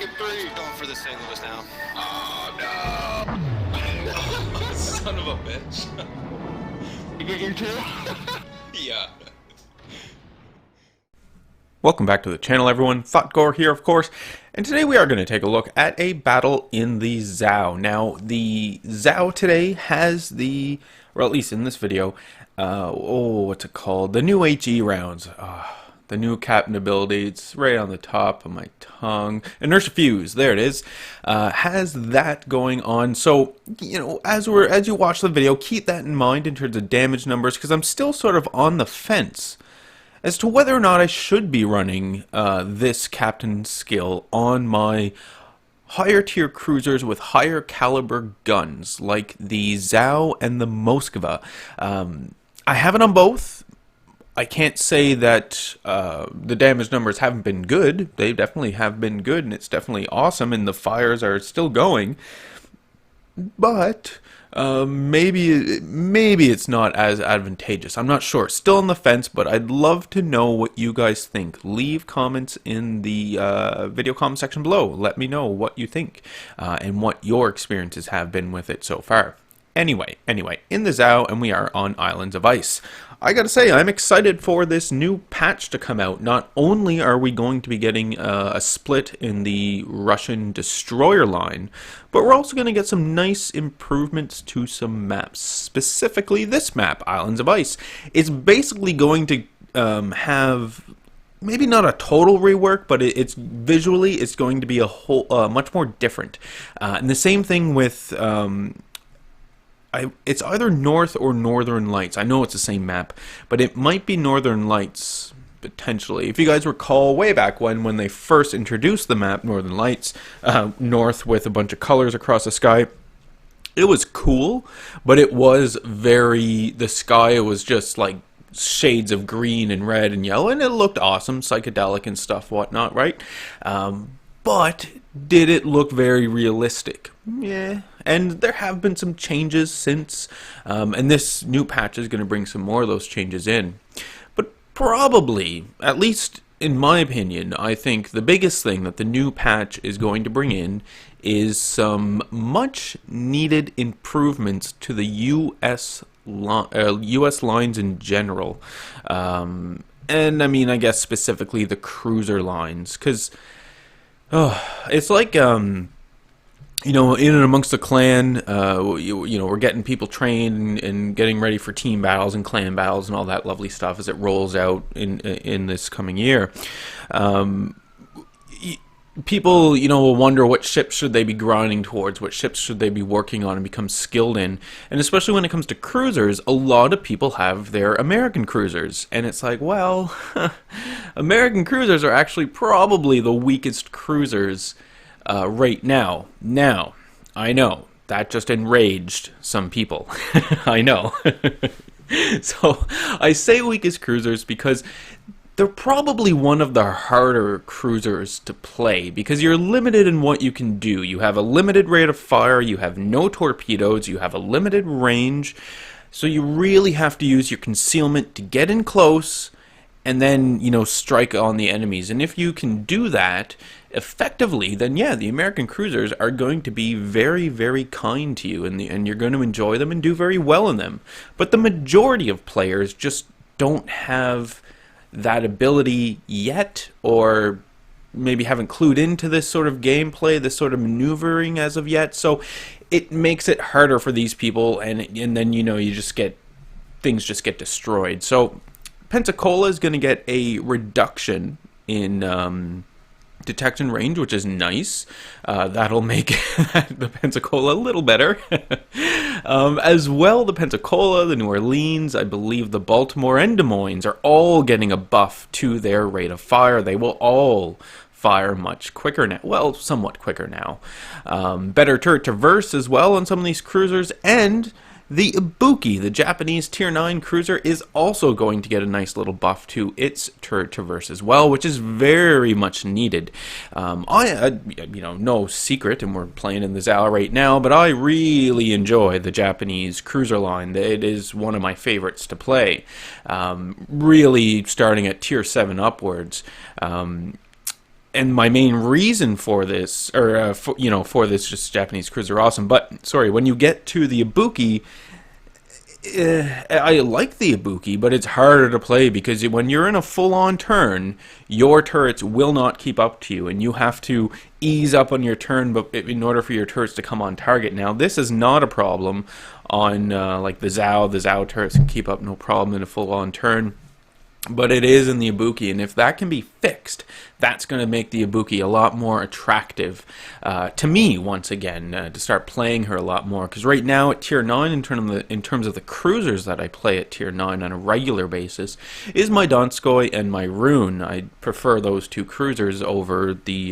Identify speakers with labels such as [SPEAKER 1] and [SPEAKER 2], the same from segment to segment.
[SPEAKER 1] taking three.
[SPEAKER 2] Going for the St. Louis now.
[SPEAKER 1] Oh no!
[SPEAKER 3] Son of a bitch.
[SPEAKER 1] You get your two?
[SPEAKER 3] Yeah.
[SPEAKER 4] Welcome back to the channel, everyone. Thotgor here, of course, and today we are going to take a look at a battle in the Zhao. Now, the Zhao today has the, or at least in this video, what's it called? The new HE rounds. The new captain ability. It's right on the top of my tongue. Inertia Fuse, there it is. Has that going on. So, you know, as you watch the video, keep that in mind in terms of damage numbers, because I'm still sort of on the fence as to whether or not I should be running this captain skill on my higher tier cruisers with higher caliber guns, like the Zhao and the Moskva. I have it on both. I can't say that the damage numbers haven't been good. They definitely have been good, and it's definitely awesome, and the fires are still going. But maybe it's not as advantageous. I'm not sure. Still on the fence, but I'd love to know what you guys think. Leave comments in the video comment section below. Let me know what you think and what your experiences have been with it so far. Anyway, in the Zhao, and we are on Islands of Ice. I gotta say, I'm excited for this new patch to come out. Not only are we going to be getting a split in the Russian destroyer line, but we're also going to get some nice improvements to some maps. Specifically, this map, Islands of Ice. It's basically going to have maybe not a total rework, but it's visually, it's going to be a whole much more different. And the same thing with it's either North or Northern Lights. I know it's the same map, but it might be Northern Lights, potentially. If you guys recall way back when they first introduced the map, Northern Lights, North with a bunch of colors across the sky, it was cool, but it was the sky was just like shades of green and red and yellow, and it looked awesome, psychedelic and stuff, whatnot, right? But did it look very realistic? Yeah. And there have been some changes since, and this new patch is going to bring some more of those changes in. But probably, at least in my opinion, I think the biggest thing that the new patch is going to bring in is some much needed improvements to the US lines in general. And I mean, I guess specifically the cruiser lines, because it's like, you know, in and amongst the clan, you know, we're getting people trained and getting ready for team battles and clan battles and all that lovely stuff as it rolls out in this coming year. People, you know, will wonder what ships should they be grinding towards, what ships should they be working on and become skilled in. And especially when it comes to cruisers, a lot of people have their American cruisers. And it's like, well, American cruisers are actually probably the weakest cruisers right now. Now, I know, that just enraged some people. I know. So, I say weakest cruisers because they're probably one of the harder cruisers to play because you're limited in what you can do. You have a limited rate of fire, you have no torpedoes, you have a limited range, so you really have to use your concealment to get in close and then, you know, strike on the enemies. And if you can do that effectively, then yeah, the American cruisers are going to be very, very kind to you, and you're going to enjoy them and do very well in them. But the majority of players just don't have that ability yet, or maybe haven't clued into this sort of gameplay, this sort of maneuvering as of yet. So it makes it harder for these people, and then, you know, things just get destroyed. So Pensacola is going to get a reduction in detection range, which is nice. That'll make the Pensacola a little better. As well, the Pensacola, the New Orleans, I believe the Baltimore and Des Moines are all getting a buff to their rate of fire. They will all fire much quicker now. Well, somewhat quicker now. Better turret traverse as well on some of these cruisers, and the Ibuki, the Japanese Tier 9 cruiser, is also going to get a nice little buff to its turret traverse as well, which is very much needed. You know, no secret, and we're playing in the Zhao right now, but I really enjoy the Japanese cruiser line. It is one of my favorites to play. Really starting at Tier 7 upwards. and my main reason for this, or for this, just Japanese crews are awesome. But sorry, when you get to the Ibuki, I like the Ibuki, but it's harder to play because when you're in a full-on turn, your turrets will not keep up to you, and you have to ease up on your turn but in order for your turrets to come on target. Now, this is not a problem on like the Zhao. The Zhao turrets can keep up no problem in a full-on turn. But it is in the Ibuki, and if that can be fixed, that's going to make the Ibuki a lot more attractive to me, once again, to start playing her a lot more. Because right now at Tier 9, in terms of the cruisers that I play at Tier 9 on a regular basis, is my Donskoy and my Rune. I prefer those two cruisers over the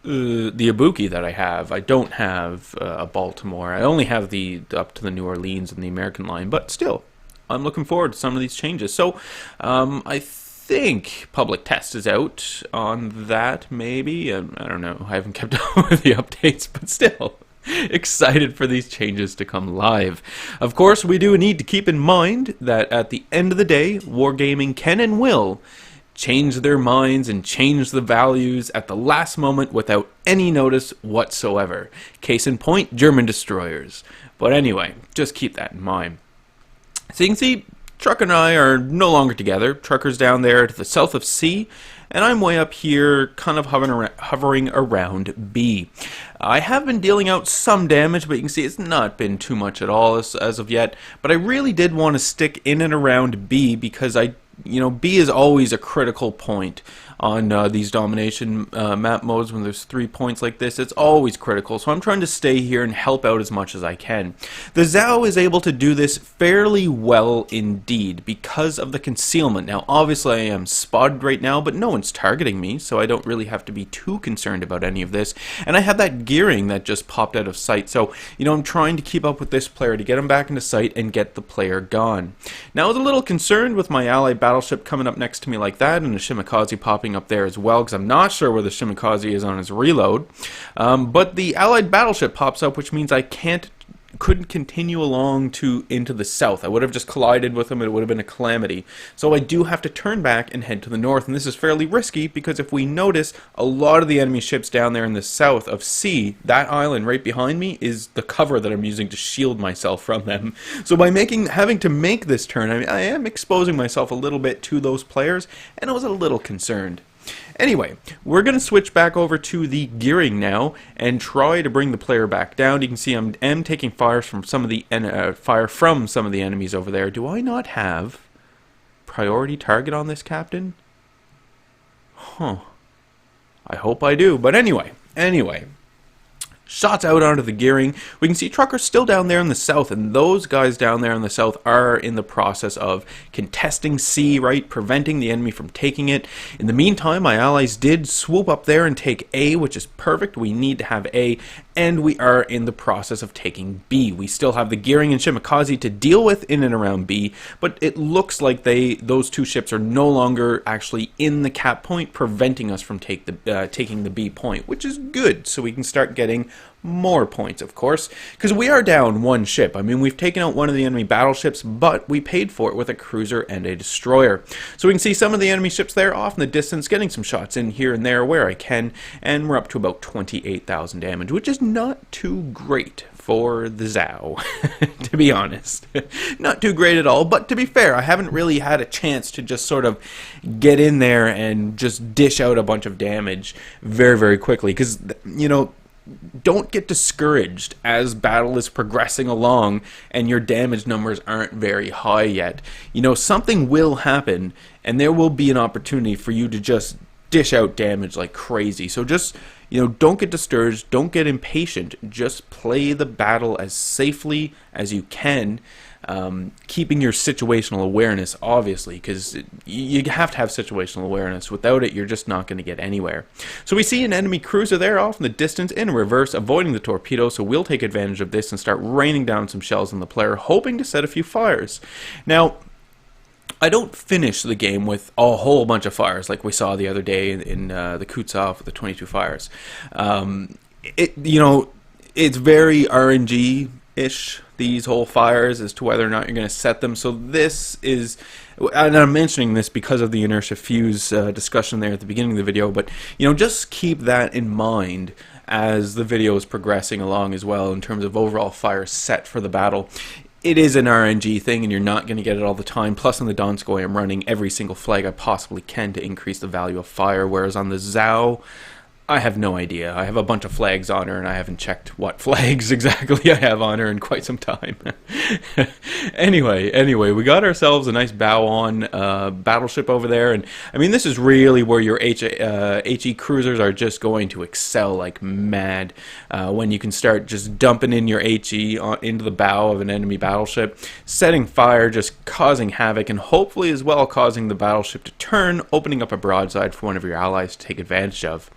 [SPEAKER 4] Ibuki that I have. I don't have a Baltimore. I only have the up to the New Orleans and the American line, but still, I'm looking forward to some of these changes. So, I think public test is out on that, maybe. I don't know. I haven't kept up with the updates, but still excited for these changes to come live. Of course, we do need to keep in mind that at the end of the day, Wargaming can and will change their minds and change the values at the last moment without any notice whatsoever. Case in point, German destroyers. But anyway, just keep that in mind. So you can see, Trucker and I are no longer together. Trucker's down there to the south of C, and I'm way up here, kind of hovering around B. I have been dealing out some damage, but you can see it's not been too much at all as of yet. But I really did want to stick in and around B because B is always a critical point on these domination map modes. When there's 3 points like this, it's always critical. So I'm trying to stay here and help out as much as I can. The Zhao is able to do this fairly well indeed because of the concealment. Now, obviously I am spotted right now, but no one's targeting me, so I don't really have to be too concerned about any of this. And I have that gearing that just popped out of sight. So, I'm trying to keep up with this player to get him back into sight and get the player gone. Now, I was a little concerned with my allied battleship coming up next to me like that, and the Shimakaze popping up there as well, because I'm not sure where the Shimakaze is on his reload. But the allied battleship pops up, which means I couldn't continue along into the south. I would have just collided with them. It would have been a calamity. So I do have to turn back and head to the north, and this is fairly risky because if we notice, a lot of the enemy ships down there in the south of C, that island right behind me is the cover that I'm using to shield myself from them. So by having to make this turn, I am exposing myself a little bit to those players, and I was a little concerned. Anyway, we're going to switch back over to the gearing now and try to bring the player back down. You can see I am taking fire from some of the enemies over there. Do I not have priority target on this captain? Huh. I hope I do. But anyway. Shots out onto the gearing. We can see Trucker's still down there in the south, and those guys down there in the south are in the process of contesting C, right? Preventing the enemy from taking it. In the meantime, my allies did swoop up there and take A, which is perfect. We need to have A, and we are in the process of taking B. We still have the gearing and Shimakaze to deal with in and around B, but it looks like those two ships are no longer actually in the cap point, preventing us from taking the B point, which is good, so we can start getting more points, of course, because we are down one ship. I mean, we've taken out one of the enemy battleships, but we paid for it with a cruiser and a destroyer. So we can see some of the enemy ships there off in the distance, getting some shots in here and there where I can, and we're up to about 28,000 damage, which is not too great for the Zhao, to be honest. Not too great at all, but to be fair, I haven't really had a chance to just sort of get in there and just dish out a bunch of damage very, very quickly, because, don't get discouraged as battle is progressing along and your damage numbers aren't very high yet. Something will happen and there will be an opportunity for you to just dish out damage like crazy. So just, don't get discouraged, don't get impatient, just play the battle as safely as you can. Keeping your situational awareness, obviously, because you have to have situational awareness. Without it, you're just not going to get anywhere. So we see an enemy cruiser there off in the distance in reverse, avoiding the torpedo, so we'll take advantage of this and start raining down some shells on the player, hoping to set a few fires. Now, I don't finish the game with a whole bunch of fires like we saw the other day in the Kutsov with the 22 fires. It's very RNG-ish, these whole fires as to whether or not you're going to set them. So this is, and I'm mentioning this because of the inertia fuse discussion there at the beginning of the video, but just keep that in mind as the video is progressing along as well in terms of overall fire set for the battle. It is an RNG thing, and you're not going to get it all the time. Plus, on the Donskoy, I'm running every single flag I possibly can to increase the value of fire, whereas on the Zhao, I have no idea. I have a bunch of flags on her, and I haven't checked what flags exactly I have on her in quite some time. Anyway, we got ourselves a nice bow-on battleship over there, and I mean, this is really where your HE cruisers are just going to excel like mad when you can start just dumping in your HE into the bow of an enemy battleship, setting fire, just causing havoc, and hopefully as well causing the battleship to turn, opening up a broadside for one of your allies to take advantage of.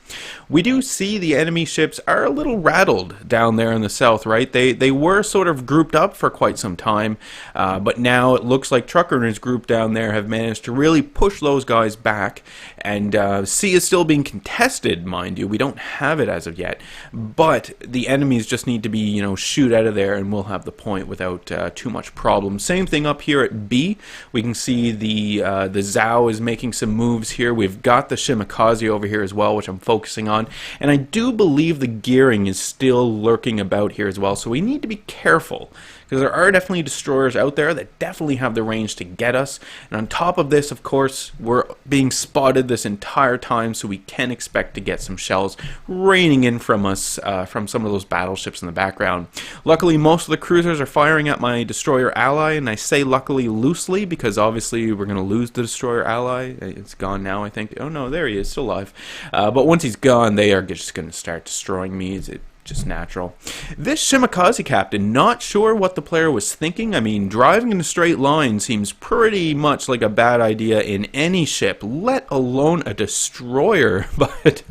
[SPEAKER 4] We do see the enemy ships are a little rattled down there in the south, right? They were sort of grouped up for quite some time, but now it looks like Trucker and his group down there have managed to really push those guys back, and C is still being contested, mind you. We don't have it as of yet, but the enemies just need to be, shoot out of there, and we'll have the point without too much problem. Same thing up here at B. We can see the Zhao is making some moves here. We've got the Shimakaze over here as well, which I'm focusing on, and I do believe the gearing is still lurking about here as well, so we need to be careful, because there are definitely destroyers out there that definitely have the range to get us. And on top of this, of course, we're being spotted this entire time, so we can expect to get some shells raining in from us from some of those battleships in the background. Luckily, most of the cruisers are firing at my destroyer ally, and I say luckily loosely because obviously we're going to lose the destroyer ally. It's gone now, I think. Oh no, there he is, still alive. But once he's gone, they are just going to start destroying me. It's just natural. This Shimakaze captain, not sure what the player was thinking. I mean, driving in a straight line seems pretty much like a bad idea in any ship, let alone a destroyer, but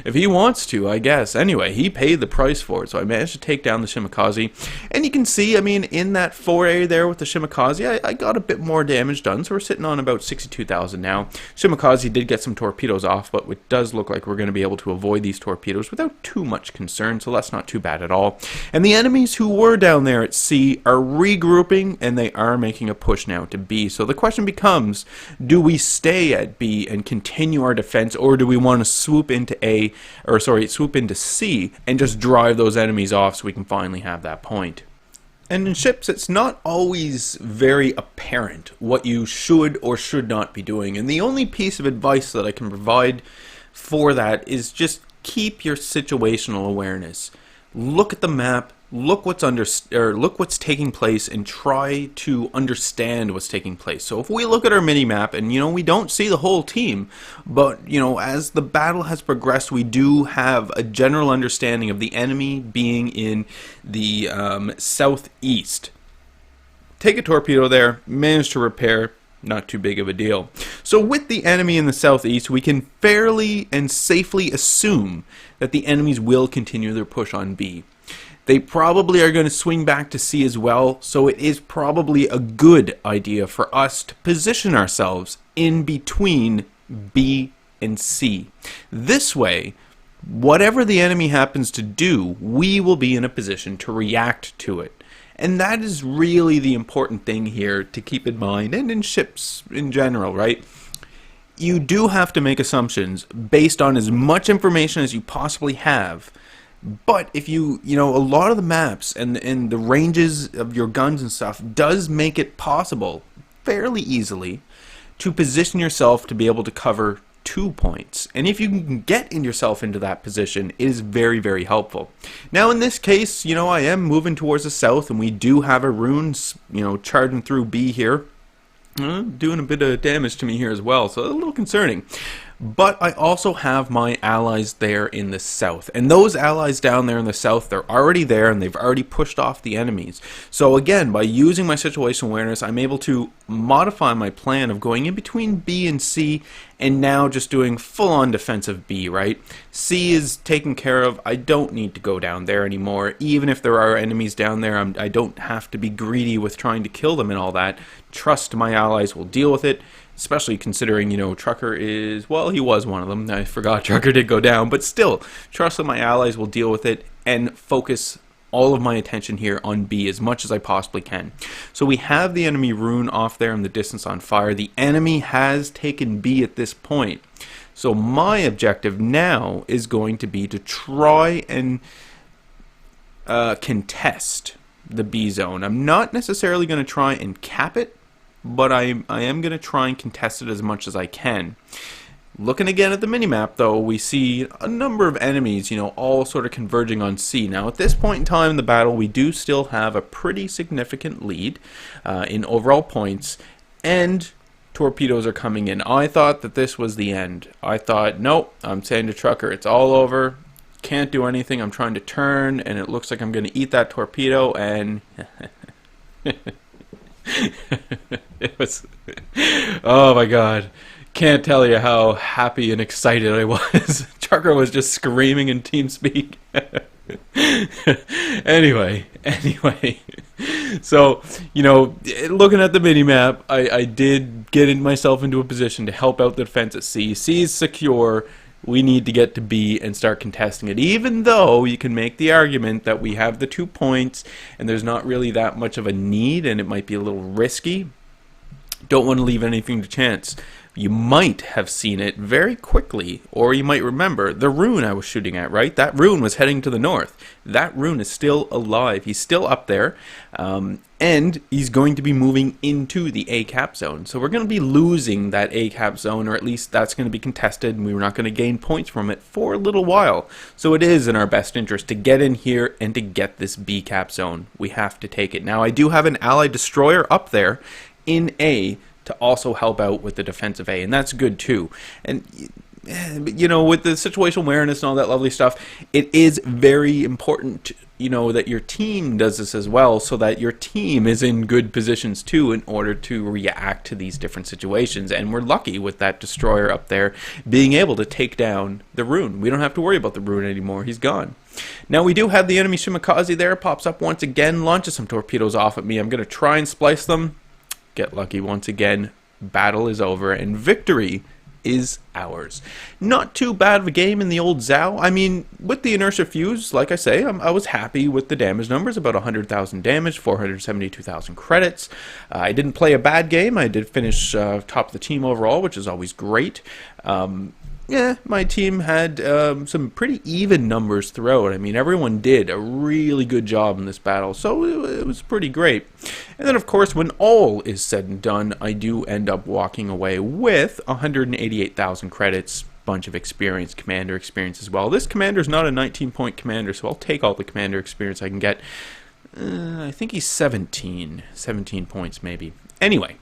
[SPEAKER 4] if he wants to, I guess. Anyway, he paid the price for it, so I managed to take down the Shimakaze. And you can see, I mean, in that foray there with the Shimakaze, I got a bit more damage done, so we're sitting on about 62,000 now. Shimakaze did get some torpedoes off, but it does look like we're going to be able to avoid these torpedoes without too much concern, so that's not too bad at all. And the enemies who were down there at C are regrouping, and they are making a push now to B. So the question becomes, do we stay at B and continue our defense, or do we want to swoop into swoop into C and just drive those enemies off so we can finally have that point? And in ships, it's not always very apparent what you should or should not be doing. And the only piece of advice that I can provide for that is just keep your situational awareness. Look at the map, look what's taking place, and try to understand what's taking place. So if we look at our mini map, and we don't see the whole team, but as the battle has progressed, we do have a general understanding of the enemy being in the southeast. Take a torpedo there, manage to repair. Not too big of a deal. So with the enemy in the southeast, we can fairly and safely assume that the enemies will continue their push on B. They probably are going to swing back to C as well, so it is probably a good idea for us to position ourselves in between B and C. This way, whatever the enemy happens to do, we will be in a position to react to it. And that is really the important thing here to keep in mind, and in ships in general, right? You do have to make assumptions based on as much information as you possibly have. But if a lot of the maps and the ranges of your guns and stuff does make it possible, fairly easily, to position yourself to be able to cover 2 points. And if you can get yourself into that position, it is very, very helpful. Now in this case, I am moving towards the south, and we do have a rune, charging through B here. Doing a bit of damage to me here as well, so a little concerning. But I also have my allies there in the south. And those allies down there in the south, they're already there, and they've already pushed off the enemies. So again, by using my situational awareness, I'm able to modify my plan of going in between B and C, and now just doing full-on defensive B, right? C is taken care of. I don't need to go down there anymore. Even if there are enemies down there, I don't have to be greedy with trying to kill them and all that. Trust my allies will deal with it. Especially considering, Trucker is, well, he was one of them. I forgot Trucker did go down, but still, trust that my allies will deal with it and focus all of my attention here on B as much as I possibly can. So we have the enemy rune off there in the distance on fire. The enemy has taken B at this point. So my objective now is going to be to try and contest the B zone. I'm not necessarily going to try and cap it, but I am going to try and contest it as much as I can. Looking again at the minimap, though, we see a number of enemies, all sort of converging on C. Now, at this point in time in the battle, we do still have a pretty significant lead in overall points, and torpedoes are coming in. I thought that this was the end. I thought, nope, I'm saying to Trucker, it's all over. Can't do anything. I'm trying to turn, and it looks like I'm going to eat that torpedo, and it was, oh my god. Can't tell you how happy and excited I was. Trucker was just screaming in TeamSpeak. Anyway. So, looking at the minimap, I did get myself into a position to help out the defense at C. C is secure. We need to get to B and start contesting it, even though you can make the argument that we have the 2 points and there's not really that much of a need and it might be a little risky. Don't want to leave anything to chance. You might have seen it very quickly, or you might remember the rune I was shooting at, right? That rune was heading to the north. That rune is still alive. He's still up there, and he's going to be moving into the A cap zone. So we're going to be losing that A cap zone, or at least that's going to be contested, and we're not going to gain points from it for a little while. So it is in our best interest to get in here and to get this B cap zone. We have to take it. Now, I do have an allied destroyer up there in A to also help out with the defensive A, and that's good too. And with the situational awareness and all that lovely stuff, it is very important, that your team does this as well, so that your team is in good positions too in order to react to these different situations. And we're lucky with that destroyer up there being able to take down the rune. We don't have to worry about the rune anymore. He's gone. Now we do have the enemy Shimakaze there, pops up once again, launches some torpedoes off at me. I'm going to try and splice them. Get lucky once again. Battle is over and victory is ours. Not too bad of a game in the old Zhao. I mean, with the inertia fuse, like I say, I was happy with the damage numbers. About 100,000 damage, 472,000 credits. I didn't play a bad game. I did finish top of the team overall, which is always great. Yeah, my team had some pretty even numbers throughout. I mean, everyone did a really good job in this battle, so it was pretty great. And then, of course, when all is said and done, I do end up walking away with 188,000 credits, bunch of experience, commander experience as well. This commander's not a 19-point commander, so I'll take all the commander experience I can get. I think he's 17 points maybe. Anyway,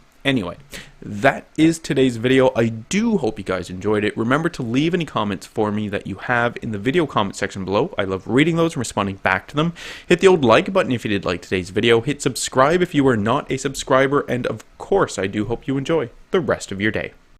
[SPEAKER 4] that is today's video. I do hope you guys enjoyed it. Remember to leave any comments for me that you have in the video comment section below. I love reading those and responding back to them. Hit the old like button if you did like today's video. Hit subscribe if you are not a subscriber. And of course, I do hope you enjoy the rest of your day.